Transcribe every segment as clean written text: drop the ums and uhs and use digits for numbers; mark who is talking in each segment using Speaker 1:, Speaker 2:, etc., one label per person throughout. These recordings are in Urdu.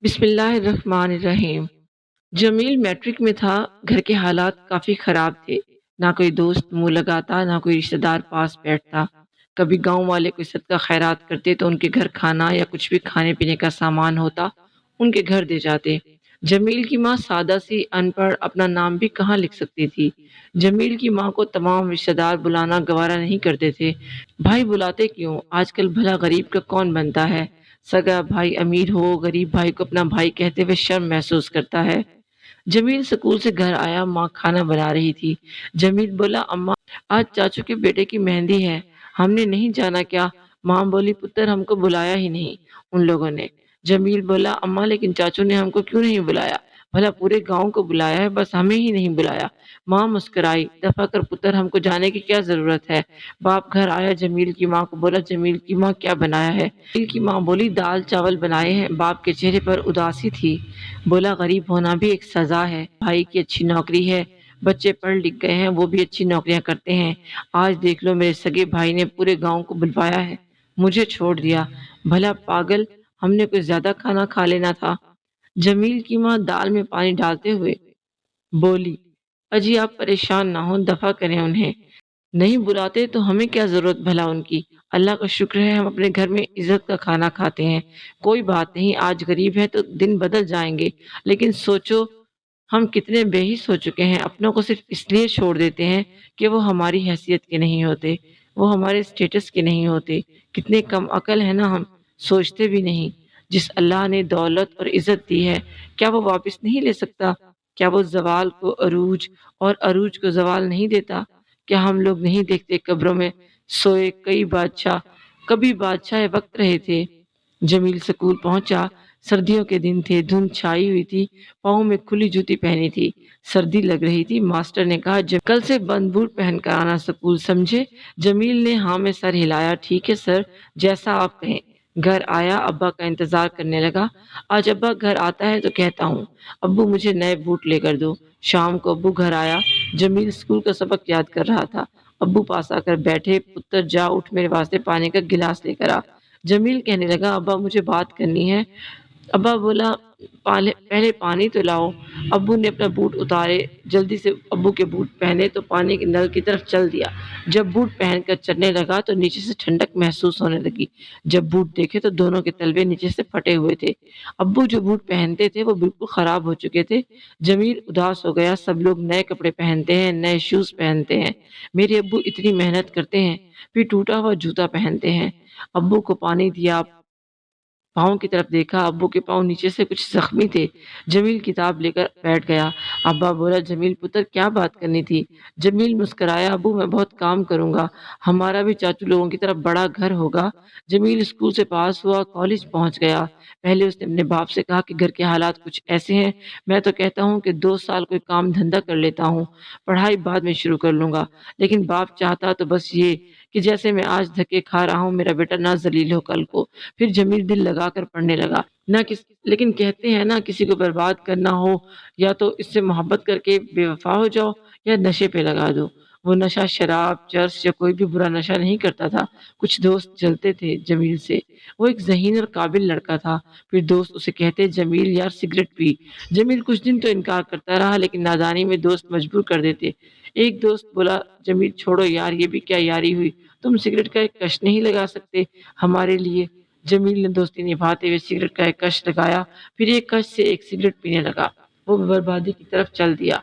Speaker 1: بسم اللہ الرحمن الرحیم۔ جمیل میٹرک میں تھا۔ گھر کے حالات کافی خراب تھے۔ نہ کوئی دوست منہ لگاتا، نہ کوئی رشتہ دار پاس بیٹھتا۔ کبھی گاؤں والے کوئی صدقہ خیرات کرتے تو ان کے گھر کھانا یا کچھ بھی کھانے پینے کا سامان ہوتا ان کے گھر دے جاتے۔ جمیل کی ماں سادہ سی ان پڑھ اپنا نام بھی کہاں لکھ سکتی تھی۔ جمیل کی ماں کو تمام رشتہ دار بلانا گوارا نہیں کرتے تھے۔ بھائی بلاتے کیوں؟ آج کل بھلا غریب کا کون بنتا ہے؟ سگا بھائی امیر ہو، غریب بھائی کو اپنا بھائی کہتے ہوئے شرم محسوس کرتا ہے۔ جمیل اسکول سے گھر آیا، ماں کھانا بنا رہی تھی۔ جمیل بولا، اماں آج چاچو کے بیٹے کی مہندی ہے، ہم نے نہیں جانا کیا؟ ماں بولی، پتر ہم کو بلایا ہی نہیں ان لوگوں نے۔ جمیل بولا، اماں لیکن چاچو نے ہم کو کیوں نہیں بلایا؟ بھلا پورے گاؤں کو بلایا ہے، بس ہمیں ہی نہیں بلایا۔ ماں مسکرائی، دفع کر پتر، ہم کو جانے کی کیا ضرورت ہے؟ باپ گھر آیا، جمیل کی ماں کو بولا، جمیل کی ماں کیا بنایا ہے؟ جمیل کی ماں بولی، دال چاول بنائے ہیں۔ باپ کے چہرے پر اداسی تھی۔ بولا، غریب ہونا بھی ایک سزا ہے، بھائی کی اچھی نوکری ہے، بچے پڑھ لکھ گئے ہیں، وہ بھی اچھی نوکریاں کرتے ہیں۔ آج دیکھ لو، میرے سگے بھائی نے پورے گاؤں کو بلوایا ہے، مجھے چھوڑ دیا۔ بھلا پاگل، ہم نے کوئی زیادہ کھانا کھا لینا تھا؟ جمیل کی ماں دال میں پانی ڈالتے ہوئے بولی، اجی آپ پریشان نہ ہوں، دفع کریں انہیں، نہیں بلاتے تو ہمیں کیا ضرورت بھلا ان کی؟ اللہ کا شکر ہے ہم اپنے گھر میں عزت کا کھانا کھاتے ہیں۔ کوئی بات نہیں، آج غریب ہے تو دن بدل جائیں گے، لیکن سوچو ہم کتنے بے حس ہو چکے ہیں، اپنوں کو صرف اس لیے چھوڑ دیتے ہیں کہ وہ ہماری حیثیت کے نہیں ہوتے، وہ ہمارے اسٹیٹس کے نہیں ہوتے۔ کتنے کم عقل ہیں نا ہم، سوچتے بھی نہیں۔ جس اللہ نے دولت اور عزت دی ہے، کیا وہ واپس نہیں لے سکتا؟ کیا وہ زوال کو عروج اور عروج کو زوال نہیں دیتا؟ کیا ہم لوگ نہیں دیکھتے قبروں میں سوئے کئی بادشاہ کبھی بادشاہ وقت رہے تھے؟ جمیل سکول پہنچا۔ سردیوں کے دن تھے، دھند چھائی ہوئی تھی، پاؤں میں کھلی جوتی پہنی تھی، سردی لگ رہی تھی۔ ماسٹر نے کہا، کل سے بند بوٹ پہن کر آنا سکول، سمجھے؟ جمیل نے ہاں میں سر ہلایا، ٹھیک ہے سر، جیسا آپ کہیں۔ گھر آیا، ابا کا انتظار کرنے لگا۔ آج ابا گھر آتا ہے تو کہتا ہوں، ابو مجھے نئے بوٹ لے کر دو۔ شام کو ابو گھر آیا۔ جمیل اسکول کا سبق یاد کر رہا تھا۔ ابو پاس آ کر بیٹھے، پتر جا اٹھ، میرے واسطے پانی کا گلاس لے کر آ۔ جمیل کہنے لگا، ابا مجھے بات کرنی ہے۔ ابا بولا، پہلے پانی تو لاؤ۔ ابو نے اپنا بوٹ اتارے، جلدی سے ابو کے بوٹ پہنے تو پانی کے نل کی طرف چل دیا۔ جب بوٹ پہن کر چلنے لگا تو نیچے سے ٹھنڈک محسوس ہونے لگی۔ جب بوٹ دیکھے تو دونوں کے تلوے نیچے سے پھٹے ہوئے تھے۔ ابو جو بوٹ پہنتے تھے وہ بالکل خراب ہو چکے تھے۔ جمیل اداس ہو گیا، سب لوگ نئے کپڑے پہنتے ہیں، نئے شوز پہنتے ہیں، میرے ابو اتنی محنت کرتے ہیں، پھر ٹوٹا ہوا جوتا پہنتے ہیں۔ ابو کو پانی دیا، پاؤں کی طرف دیکھا، ابو کے پاؤں نیچے سے کچھ زخمی تھے۔ جمیل کتاب لے کر بیٹھ گیا۔ ابا بولا، جمیل پتر کیا بات کرنی تھی؟ جمیل مسکرایا، ابو میں بہت کام کروں گا، ہمارا بھی چاچو لوگوں کی طرف بڑا گھر ہوگا۔ جمیل اسکول سے پاس ہوا، کالج پہنچ گیا۔ پہلے اس نے اپنے باپ سے کہا کہ گھر کے حالات کچھ ایسے ہیں، میں تو کہتا ہوں کہ 2 سال کوئی کام دھندا کر لیتا ہوں، پڑھائی بعد میں شروع کر لوں گا، لیکن باپ چاہتا تو بس یہ کہ جیسے میں آج دھکے کھا رہا ہوں، میرا بیٹا نہ ذلیل ہو کل کو۔ پھر جمیل دل لگا کر پڑھنے لگا۔ لیکن کہتے ہیں نا، کسی کو برباد کرنا ہو یا تو اس سے محبت کر کے بے وفا ہو جاؤ یا نشے پہ لگا دو۔ وہ نشہ شراب، چرس یا کوئی بھی برا نشہ نہیں کرتا تھا۔ کچھ دوست جلتے تھے جمیل سے، وہ ایک ذہین اور قابل لڑکا تھا۔ پھر دوست اسے کہتے، جمیل یار سگریٹ پی۔ جمیل کچھ دن تو انکار کرتا رہا، لیکن نادانی میں دوست مجبور کر دیتے۔ ایک دوست بولا، جمیل چھوڑو یار، یہ بھی کیا یاری ہوئی، تم سگریٹ کا ایک کش نہیں لگا سکتے ہمارے لیے؟ جمیل نے دوستی نبھاتے ہوئے سگریٹ کا ایک کش لگایا، پھر ایک کش سے ایک سگریٹ پینے لگا۔ وہ بربادی کی طرف چل دیا۔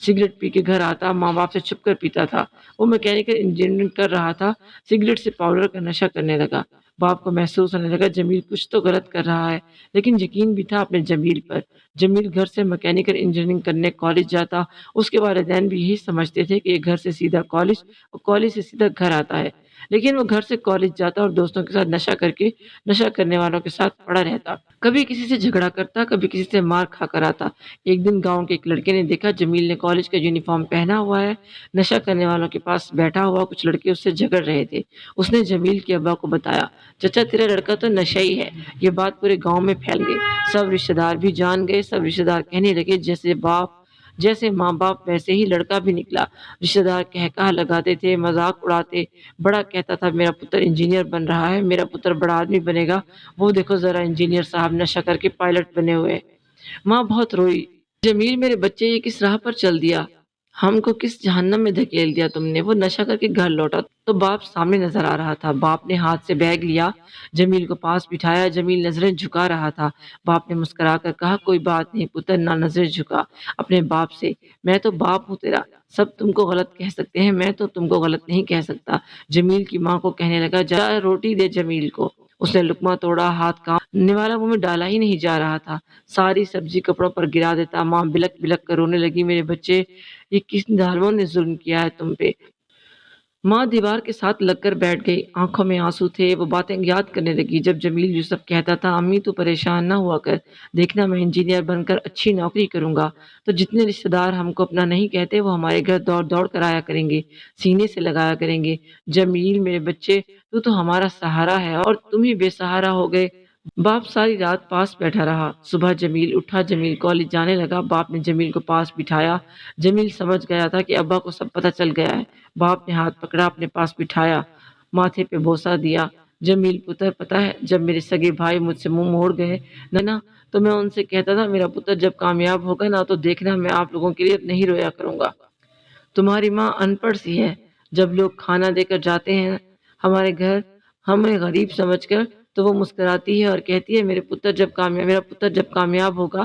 Speaker 1: سگریٹ پی کے گھر آتا، ماں باپ سے چھپ کر پیتا تھا۔ وہ میکینیکل انجینئرنگ کر رہا تھا، سگریٹ سے پاؤڈر کا نشہ کرنے لگا۔ باپ کو محسوس ہونے لگا جمیل کچھ تو غلط کر رہا ہے، لیکن یقین بھی تھا اپنے جمیل پر۔ جمیل گھر سے میکینیکل انجینئرنگ کرنے کالج جاتا، اس کے والدین بھی یہی سمجھتے تھے کہ یہ گھر سے سیدھا کالج اور کالج سے سیدھا گھر آتا ہے، لیکن وہ گھر سے کالج جاتا اور دوستوں کے ساتھ نشہ کرنے والوں کے ساتھ پڑا رہتا، کبھی کسی سے جھگڑا کرتا، کبھی کسی سے مار کھا کر آتا۔ ایک دن گاؤں کے ایک لڑکے نے دیکھا جمیل نے کالج کا یونیفارم پہنا ہوا ہے، نشہ کرنے والوں کے پاس بیٹھا ہوا، کچھ لڑکے اس سے جھگڑ رہے تھے۔ اس نے جمیل کے ابا کو بتایا، چچا تیرا لڑکا تو نشئی ہے۔ یہ بات پورے گاؤں میں پھیل گئی، سب رشتہ دار بھی جان گئے، سب رشتہ دار کہنے لگے جیسے باپ جیسے ماں باپ ویسے ہی لڑکا بھی نکلا۔ رشتہ دار کہا لگاتے تھے، مذاق اڑاتے۔ بڑا کہتا تھا میرا پتر انجینئر بن رہا ہے، میرا پتر بڑا آدمی بنے گا، وہ دیکھو ذرا انجینئر صاحب نشہ کر کے پائلٹ بنے ہوئے۔ ماں بہت روئی، جمیل میرے بچے یہ کس راہ پر چل دیا، ہم کو کس جہنم میں دھکیل دیا تم نے۔ وہ نشہ کر کے گھر لوٹا تو باپ سامنے نظر آ رہا تھا۔ باپ نے ہاتھ سے بیگ لیا، جمیل کو پاس بٹھایا، جمیل نظریں جھکا رہا تھا۔ باپ نے مسکرا کر کہا کوئی بات نہیں پتر، نہ نظریں جھکا اپنے باپ سے، میں تو باپ ہوں تیرا، سب تم کو غلط کہہ سکتے ہیں، میں تو تم کو غلط نہیں کہہ سکتا۔ جمیل کی ماں کو کہنے لگا جا روٹی دے جمیل کو۔ اس نے لقمہ توڑا، ہاتھ کانپنے والا، منہ میں ڈالا ہی نہیں جا رہا تھا، ساری سبزی کپڑوں پر گرا دیتا۔ ماں بلک بلک کر رونے لگی، میرے بچے یہ کس ظالموں نے ظلم کیا ہے تم پہ۔ ماں دیوار کے ساتھ لگ کر بیٹھ گئی، آنکھوں میں آنسو تھے۔ وہ باتیں یاد کرنے لگی جب جمیل یوسف کہتا تھا امی تو پریشان نہ ہوا کر، دیکھنا میں انجینئر بن کر اچھی نوکری کروں گا تو جتنے رشتہ دار ہم کو اپنا نہیں کہتے وہ ہمارے گھر دوڑ دوڑ کر آیا کریں گے، سینے سے لگایا کریں گے۔ جمیل میرے بچے تو ہمارا سہارا ہے اور تم ہی بے سہارا ہو گئے۔ باپ ساری رات پاس بیٹھا رہا۔ صبح جمیل اٹھا، جمیل کالج جانے لگا۔ باپ نے جمیل کو پاس بٹھایا، جمیل سمجھ گیا تھا کہ ابا کو سب پتہ چل گیا ہے۔ باپ نے ہاتھ پکڑا، اپنے پاس بٹھایا، ماتھے پہ بوسہ دیا۔ جمیل پتر پتہ ہے جب میرے سگے بھائی مجھ سے منہ موڑ گئے نا تو میں ان سے کہتا تھا میرا پتر جب کامیاب ہوگا نا تو دیکھنا میں آپ لوگوں کے لیے نہیں رویا کروں گا، تمہاری ماں ان پڑھ سی ہے، جب لوگ کھانا دے کر جاتے ہیں ہمارے گھر ہمیں غریب سمجھ کر تو وہ مسکراتی ہے اور کہتی ہے میرا پتر جب کامیاب ہوگا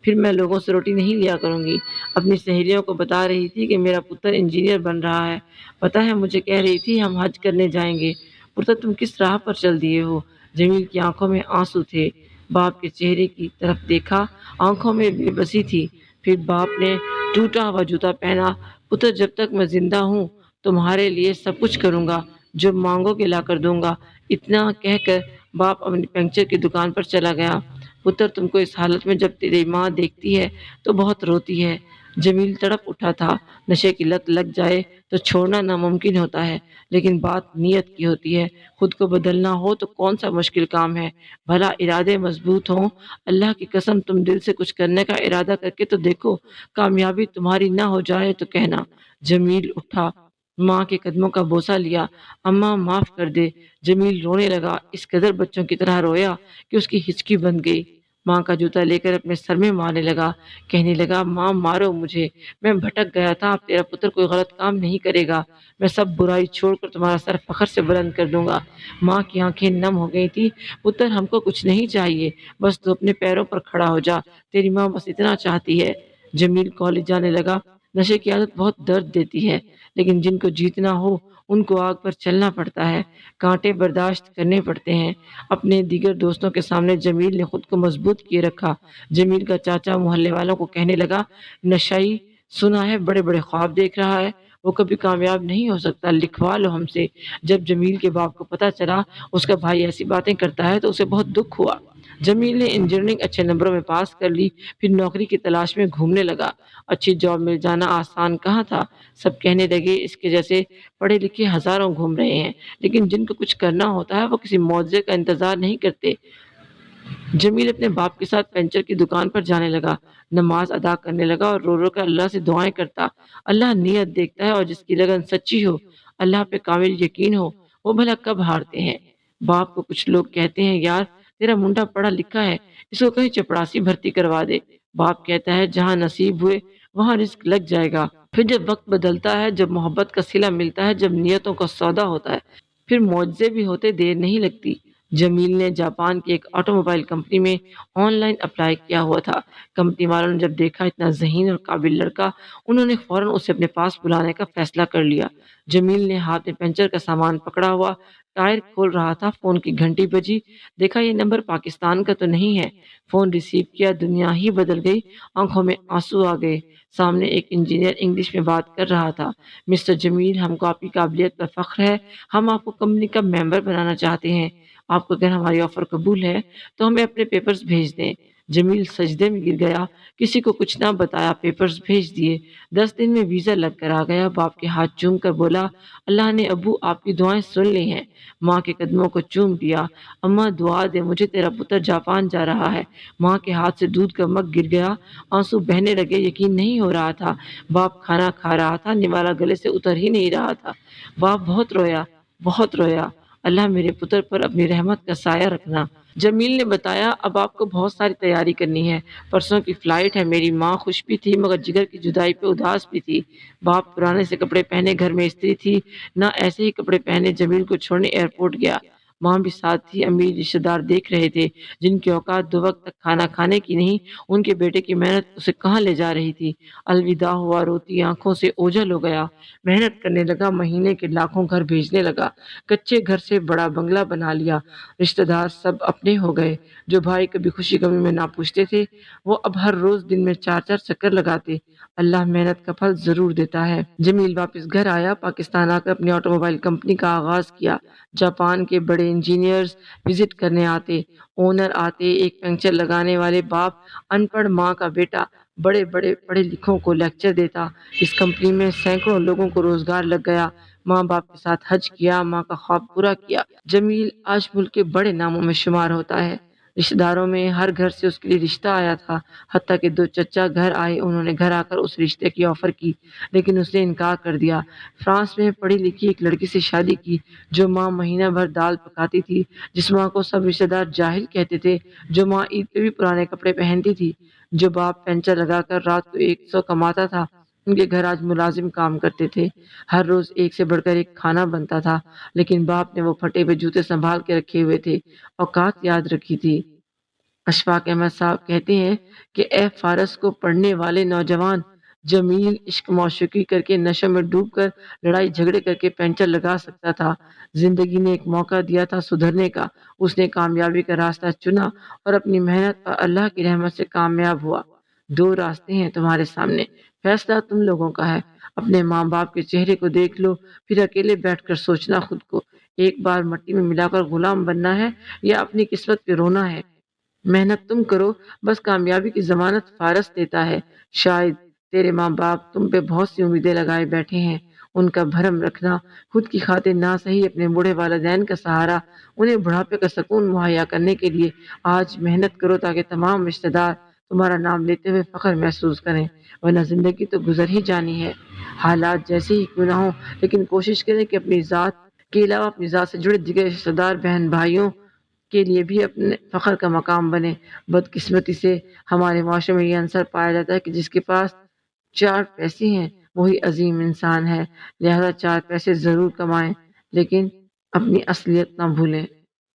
Speaker 1: پھر میں لوگوں سے روٹی نہیں لیا کروں گی۔ اپنی سہیلیوں کو بتا رہی تھی کہ میرا پتر انجینئر بن رہا ہے، پتہ ہے مجھے کہہ رہی تھی ہم حج کرنے جائیں گے۔ پتر تم کس راہ پر چل دیے ہو۔ جمیل کی آنکھوں میں آنسو تھے، باپ کے چہرے کی طرف دیکھا، آنکھوں میں بے بسی تھی۔ پھر باپ نے ٹوٹا ہوا جوتا پہنا، پتر جب تک میں زندہ ہوں تمہارے لیے سب کچھ کروں گا، جو مانگو گے لا کر دوں گا۔ اتنا کہہ کر باپ اپنی پنکچر کی دکان پر چلا گیا۔ پتر تم کو اس حالت میں جب تیری ماں دیکھتی ہے تو بہت روتی ہے۔ جمیل تڑپ اٹھا تھا، نشے کی لت لگ جائے تو چھوڑنا ناممکن ہوتا ہے، لیکن بات نیت کی ہوتی ہے۔ خود کو بدلنا ہو تو کون سا مشکل کام ہے، بھلا ارادے مضبوط ہوں، اللہ کی قسم تم دل سے کچھ کرنے کا ارادہ کر کے تو دیکھو، کامیابی تمہاری نہ ہو جائے تو کہنا۔ جمیل اٹھا، ماں کے قدموں کا بوسہ لیا، اماں معاف کر دے۔ جمیل رونے لگا، اس قدر بچوں کی طرح رویا کہ اس کی ہچکی بند گئی۔ ماں کا جوتا لے کر اپنے سر میں مارنے لگا، کہنے لگا ماں مارو مجھے، میں بھٹک گیا تھا، اب تیرا پتر کوئی غلط کام نہیں کرے گا، میں سب برائی چھوڑ کر تمہارا سر فخر سے بلند کر دوں گا۔ ماں کی آنکھیں نم ہو گئی تھی، پتر ہم کو کچھ نہیں چاہیے، بس تو اپنے پیروں پر کھڑا ہو جا، تیری ماں بس اتنا چاہتی ہے۔ جمیل کالج جانے لگا۔ نشے کی عادت بہت درد دیتی ہے، لیکن جن کو جیتنا ہو ان کو آگ پر چلنا پڑتا ہے، کانٹے برداشت کرنے پڑتے ہیں۔ اپنے دیگر دوستوں کے سامنے جمیل نے خود کو مضبوط کیے رکھا۔ جمیل کا چاچا محلے والوں کو کہنے لگا نشائی سنا ہے بڑے بڑے خواب دیکھ رہا ہے، وہ کبھی کامیاب نہیں ہو سکتا، لکھوا لو ہم سے۔ جب جمیل کے باپ کو پتہ چلا اس کا بھائی ایسی باتیں کرتا ہے تو اسے بہت دکھ ہوا۔ جمیل نے انجینئرنگ اچھے نمبروں میں پاس کر لی، پھر نوکری کی تلاش میں گھومنے لگا۔ اچھی جاب مل جانا آسان کہاں تھا، سب کہنے لگے اس کے جیسے پڑھے لکھے ہزاروں گھوم رہے ہیں، لیکن جن کو کچھ کرنا ہوتا ہے وہ کسی معجزے کا انتظار نہیں کرتے۔ جمیل اپنے باپ کے ساتھ پنچر کی دکان پر جانے لگا، نماز ادا کرنے لگا اور رو رو کر اللہ سے دعائیں کرتا۔ اللہ نیت دیکھتا ہے اور جس کی لگن سچی ہو، اللہ پہ کامل یقین ہو، وہ بھلا کب ہارتے ہیں۔ باپ کو کچھ لوگ کہتے ہیں یار تیرا منڈا پڑھا لکھا ہے، اس کو کہیں چپڑاسی بھرتی کروا دے۔ باپ کہتا ہے جہاں نصیب ہوئے وہاں رزق لگ جائے گا۔ پھر جب وقت بدلتا ہے، جب محبت کا صلہ ملتا ہے، جب نیتوں کا سودا ہوتا ہے، پھر معجزے بھی ہوتے دیر نہیں لگتی۔ جمیل نے جاپان کی ایک آٹو موبائل کمپنی میں آن لائن اپلائی کیا ہوا تھا۔ کمپنی والوں نے جب دیکھا اتنا ذہین اور قابل لڑکا، انہوں نے فوراً اسے اپنے پاس بلانے کا فیصلہ کر لیا۔ جمیل نے ہاتھ میں پنچر کا سامان پکڑا ہوا ٹائر کھول رہا تھا، فون کی گھنٹی بجی، دیکھا یہ نمبر پاکستان کا تو نہیں ہے، فون ریسیو کیا، دنیا ہی بدل گئی، آنکھوں میں آنسو آ گئے۔ سامنے ایک انجینئر انگلش میں بات کر رہا تھا، مسٹر جمیل ہم کو آپ کی قابلیت پر فخر ہے، ہم آپ کو کمپنی کا ممبر بنانا چاہتے ہیں، آپ کو اگر ہماری آفر قبول ہے تو ہمیں اپنے پیپرز بھیج دیں۔ جمیل سجدے میں گر گیا، کسی کو کچھ نہ بتایا، پیپرز بھیج دیے، 10 دن میں ویزا لگ کر آ گیا۔ باپ کے ہاتھ چوم کر بولا، اللہ نے ابو آپ کی دعائیں سن لی ہیں۔ ماں کے قدموں کو چوم دیا، اماں دعا دے، مجھے تیرا پتر جاپان جا رہا ہے۔ ماں کے ہاتھ سے دودھ کا مگ گر گیا، آنسو بہنے لگے، یقین نہیں ہو رہا تھا۔ باپ کھانا کھا رہا تھا، نوالا گلے سے اتر ہی نہیں رہا تھا۔ باپ بہت رویا، بہت رویا، اللہ میرے پتر پر اپنی رحمت کا سایہ رکھنا۔ جمیل نے بتایا، اب آپ کو بہت ساری تیاری کرنی ہے، پرسوں کی فلائٹ ہے۔ میری ماں خوش بھی تھی مگر جگر کی جدائی پہ اداس بھی تھی۔ باپ پرانے سے کپڑے پہنے گھر میں استری تھی، نہ ایسے ہی کپڑے پہنے جمیل کو چھوڑنے ایئرپورٹ گیا۔ ماں بھی ساتھ تھی، امیر رشتہ دار دیکھ رہے تھے جن کی اوقات 2 وقت تک کھانا کھانے کی نہیں، ان کے بیٹے کی محنت اسے کہاں لے جا رہی تھی۔ الوداع ہوا، روتی آنکھوں سے اوجھل ہو گیا، محنت کرنے لگا، مہینے کے لاکھوں گھر بھیجنے لگا، کچے گھر سے بڑا بنگلہ بنا لیا، رشتہ دار سب اپنے ہو گئے، جو بھائی کبھی خوشی غمی میں نہ پوچھتے تھے وہ اب ہر روز دن میں 4 4 چکر لگاتے۔ اللہ محنت کا پھل ضرور دیتا ہے۔ جمیل واپس گھر آیا، پاکستان آ کر اپنی آٹو موبائل کمپنی کا آغاز کیا۔ جاپان کے بڑے انجینئرز وزٹ کرنے آتے، اونر آتے، ایک پنکچر لگانے والے باپ، ان پڑھ ماں کا بیٹا بڑے بڑے پڑھے لکھوں کو لیکچر دیتا۔ اس کمپنی میں سینکڑوں لوگوں کو روزگار لگ گیا۔ ماں باپ کے ساتھ حج کیا، ماں کا خواب پورا کیا۔ جمیل آج ملک کے بڑے ناموں میں شمار ہوتا ہے۔ رشتہ داروں میں ہر گھر سے اس کے لیے رشتہ آیا تھا، حتیٰ کہ 2 چچا گھر آئے، انہوں نے گھر آ کر اس رشتے کی آفر کی، لیکن اس نے انکار کر دیا۔ فرانس میں پڑھی لکھی ایک لڑکی سے شادی کی، جو ماں مہینہ بھر دال پکاتی تھی، جس ماں کو سب رشتہ دار جاہل کہتے تھے، جو ماں عید پہ بھی پرانے کپڑے پہنتی تھی، جو باپ پینچر لگا کر رات کو 100 کماتا تھا۔ ان کے گھر آج ملازم کام کرتے تھے، ہر روز ایک سے بڑھ کر ایک کھانا بنتا تھا، لیکن باپ نے وہ پھٹے ہوئے جوتے سنبھال کے رکھے ہوئے تھے، اوقات یاد رکھی تھی۔ اشفاق احمد صاحب کہتے ہیں کہ اے فارس کو پڑھنے والے نوجوان، جمیل عشق معشوقی کر کے نشوں میں ڈوب کر لڑائی جھگڑے کر کے پینچر لگا سکتا تھا۔ زندگی نے ایک موقع دیا تھا سدھرنے کا، اس نے کامیابی کا راستہ چنا اور اپنی محنت اور اللہ کی رحمت سے کامیاب ہوا۔ 2 راستے ہیں تمہارے سامنے، فیصلہ تم لوگوں کا ہے۔ اپنے ماں باپ کے چہرے کو دیکھ لو، پھر اکیلے بیٹھ کر سوچنا خود کو، ایک بار مٹی میں ملا کر غلام بننا ہے یا اپنی قسمت پہ رونا ہے۔ محنت تم کرو، بس کامیابی کی ضمانت فارس دیتا ہے۔ شاید تیرے ماں باپ تم پہ بہت سی امیدیں لگائے بیٹھے ہیں، ان کا بھرم رکھنا، خود کی خاطر نہ صحیح اپنے بوڑھے والدین کا سہارا، انہیں بڑھاپے کا سکون مہیا کرنے کے لیے آج محنت کرو تاکہ تمام رشتہ دار تمہارا نام لیتے ہوئے فخر محسوس کریں، ورنہ زندگی تو گزر ہی جانی ہے۔ حالات جیسے ہی کیوں نہ ہوں، لیکن کوشش کریں کہ اپنی ذات کے علاوہ اپنی ذات سے جڑے دیگر رشتہ دار بہن بھائیوں کے لیے بھی اپنے فخر کا مقام بنے۔ بدقسمتی سے ہمارے معاشرے میں یہ عنصر پایا جاتا ہے کہ جس کے پاس 4 پیسے ہیں وہی عظیم انسان ہے، لہذا 4 پیسے ضرور کمائیں لیکن اپنی اصلیت نہ بھولیں۔